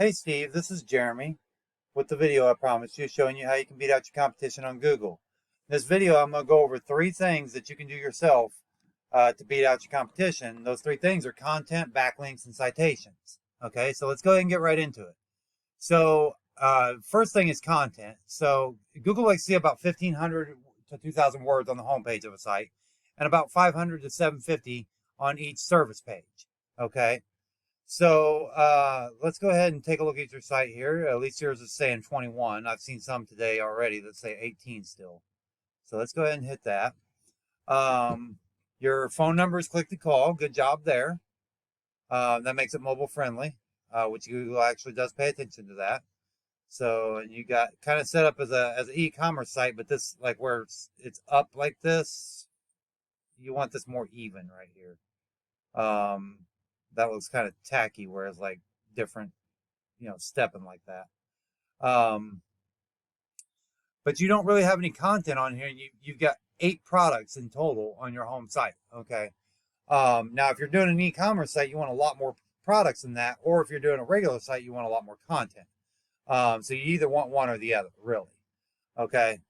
Hey Steve, this is Jeremy with the video I promised you, showing you how you can beat out your competition on Google. In this video, I'm going to go over 3 things that you can do yourself to beat out your competition. Those 3 things are content, backlinks, and citations. Okay, so let's go ahead and get right into it. So first thing is content. So Google likes to see about 1,500 to 2,000 words on the homepage of a site, and about 500 to 750 on each service page. Okay. So let's go ahead and take a look at your site here. At least yours is saying 21. I've seen some today already that say 18 still. So let's go ahead and hit that. Your phone number is click to call. Good job there. That makes it mobile friendly, which Google actually does pay attention to that. So you got kind of set up as an e-commerce site, but this, like where it's up like this, you want this more even right here. That looks kind of tacky, whereas like different, stepping like that. But you don't really have any content on here. You've got 8 products in total on your home site. Okay. Now, if you're doing an e-commerce site, you want a lot more products than that, or if you're doing a regular site, you want a lot more content. So you either want one or the other, really. Okay.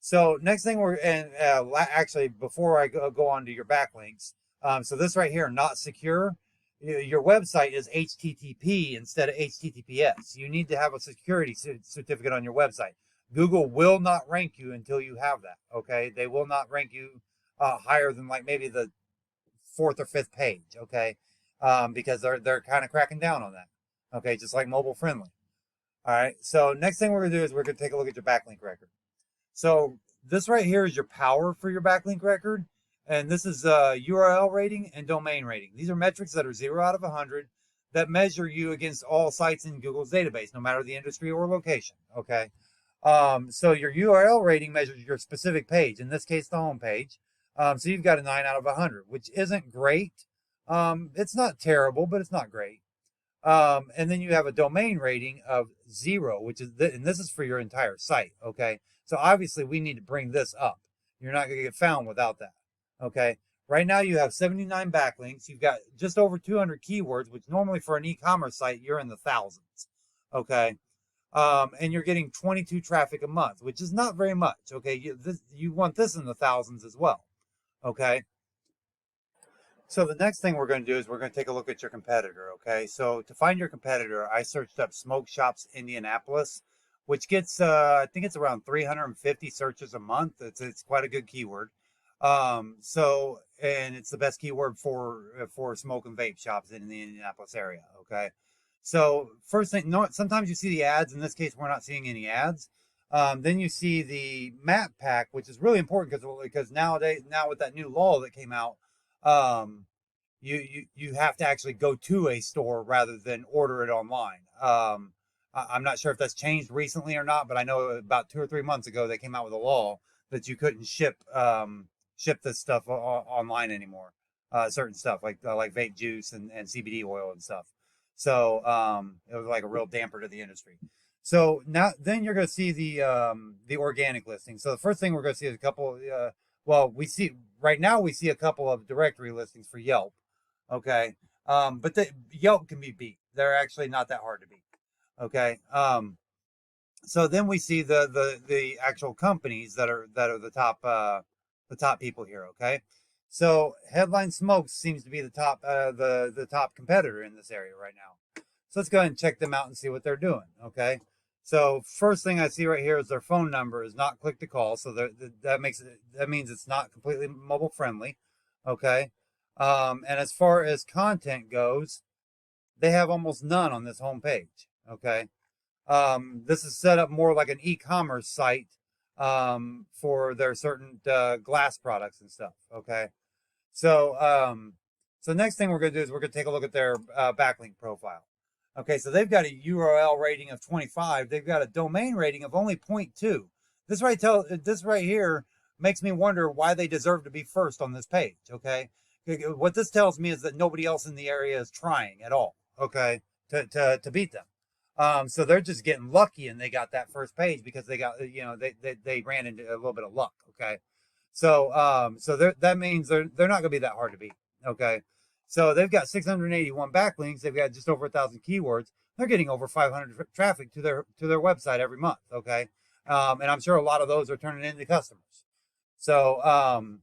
So next thing actually, before I go on to your backlinks, so this right here, not secure. Your website is HTTP instead of HTTPS. You need to have a security certificate on your website. Google will not rank you until you have that. Okay, they will not rank you higher than like maybe the 4th or 5th page. Okay, because they're kind of cracking down on that. Okay, just like mobile friendly. All right. So next thing we're gonna do is we're gonna take a look at your backlink record. So this right here is your power for your backlink record. And this is URL rating and domain rating. These are metrics that are 0 out of 100 that measure you against all sites in Google's database, no matter the industry or location. Okay. So your URL rating measures your specific page, in this case, the home page. So you've got a 9 out of 100, which isn't great. It's not terrible, but it's not great. And then you have a domain rating of 0, which is, and this is for your entire site. Okay. So obviously we need to bring this up. You're not going to get found without that. Okay. Right now you have 79 backlinks. You've got just over 200 keywords, which normally for an e-commerce site, you're in the thousands. Okay. And you're getting 22 traffic a month, which is not very much. Okay. You want this in the thousands as well. Okay. So the next thing we're going to do is we're going to take a look at your competitor. Okay. So to find your competitor, I searched up Smoke Shops Indianapolis, which gets, I think it's around 350 searches a month. It's quite a good keyword. And it's the best keyword for smoke and vape shops in the Indianapolis area. Okay. So first thing, no, sometimes you see the ads. In this case, we're not seeing any ads. Then you see the map pack, which is really important because nowadays, now with that new law that came out, you have to actually go to a store rather than order it online. I'm not sure if that's changed recently or not, but I know about 2 or 3 months ago they came out with a law that you couldn't ship this stuff online anymore. Certain stuff like vape juice and CBD oil and stuff. So it was like a real damper to the industry. So then you're going to see the organic listing. So the first thing we're going to see is a couple. We see a couple of directory listings for Yelp. Okay, but Yelp can be beat. They're actually not that hard to beat. Okay. So then we see the actual companies that are the top people here. Okay. So Headline Smokes seems to be the top competitor in this area right now. So let's go ahead and check them out and see what they're doing. Okay. So first thing I see right here is their phone number is not click to call. So that means it's not completely mobile friendly. Okay. And as far as content goes, they have almost none on this homepage. Okay. This is set up more like an e-commerce site for their certain glass products and stuff. Okay. So next thing we're going to do is we're going to take a look at their backlink profile. Okay, so they've got a URL rating of 25. They've got a domain rating of only 0.2. This right here makes me wonder why they deserve to be first on this page. Okay, what this tells me is that nobody else in the area is trying at all. Okay, to beat them. So they're just getting lucky and they got that first page because they got they ran into a little bit of luck. Okay, so that means they're not going to be that hard to beat. Okay. So they've got 681 backlinks. They've got just over 1,000 keywords, they're getting over 500 traffic to their website every month. Okay, and I'm sure a lot of those are turning into customers. So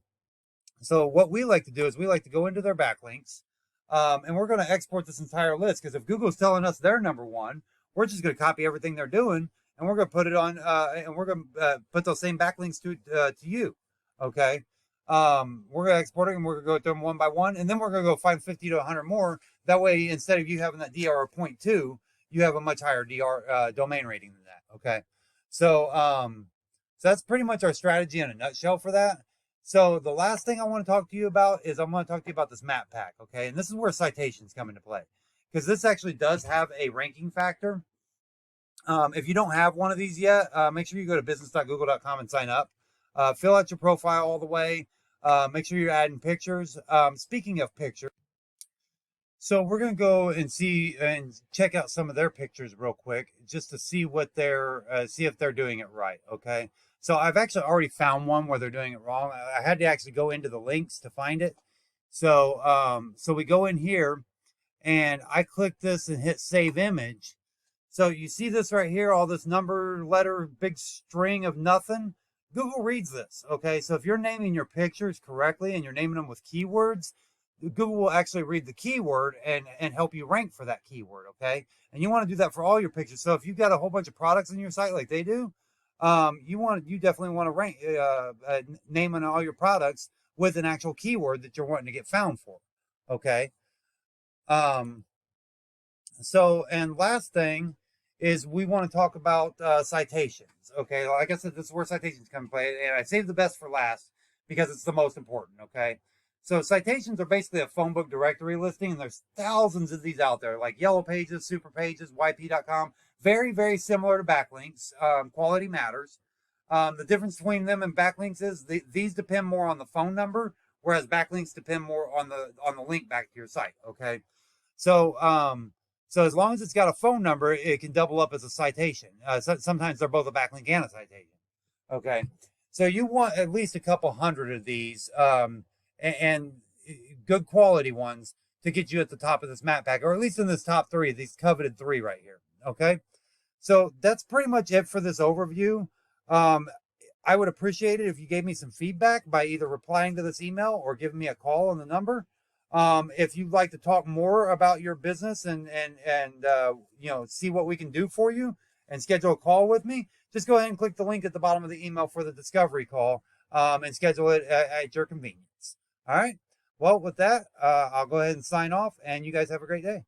so what we like to do is we like to go into their backlinks, and we're going to export this entire list, because if Google's telling us they're number one, we're just going to copy everything they're doing, and we're going to put it on, and we're going to put those same backlinks to you. Okay. We're going to export it, and we're going to go through them one by one, and then we're going to go find 50 to 100 more. That way, instead of you having that DR of 0.2, you have a much higher DR domain rating than that. Okay. So, so that's pretty much our strategy in a nutshell for that. So the last thing I want to talk to you about is I'm going to talk to you about this map pack, okay? And this is where citations come into play, because this actually does have a ranking factor. If you don't have one of these yet, make sure you go to business.google.com and sign up. Fill out your profile all the way. Make sure you're adding pictures. Speaking of pictures, so we're going to go and see and check out some of their pictures real quick, just to see what they're, see if they're doing it right, okay? So I've actually already found one where they're doing it wrong. I had to actually go into the links to find it. So, so we go in here, and I click this and hit save image. So you see this right here, all this number, letter, big string of nothing. Google reads this, okay? So if you're naming your pictures correctly and you're naming them with keywords, Google will actually read the keyword and help you rank for that keyword, okay? And you want to do that for all your pictures. So if you've got a whole bunch of products in your site like they do, you definitely want to rank, naming all your products with an actual keyword that you're wanting to get found for, okay? So, and last thing is we want to talk about citations, okay? Like I said, this is where citations come into play, and I saved the best for last because it's the most important, okay? So citations are basically a phone book directory listing, and there's thousands of these out there, like Yellow Pages, Super Pages, YP.com. Very, very similar to backlinks. Quality matters. The difference between them and backlinks is these depend more on the phone number, whereas backlinks depend more on the link back to your site. Okay, so so as long as it's got a phone number, it can double up as a citation. Sometimes they're both a backlink and a citation. Okay, so you want at least a couple hundred of these, and good quality ones to get you at the top of this map pack, or at least in this top three, these coveted three right here. Okay. So that's pretty much it for this overview. I would appreciate it if you gave me some feedback by either replying to this email or giving me a call on the number. If you'd like to talk more about your business and you know, see what we can do for you and schedule a call with me, just go ahead and click the link at the bottom of the email for the discovery call, and schedule it at your convenience. All right. Well, with that, I'll go ahead and sign off, and you guys have a great day.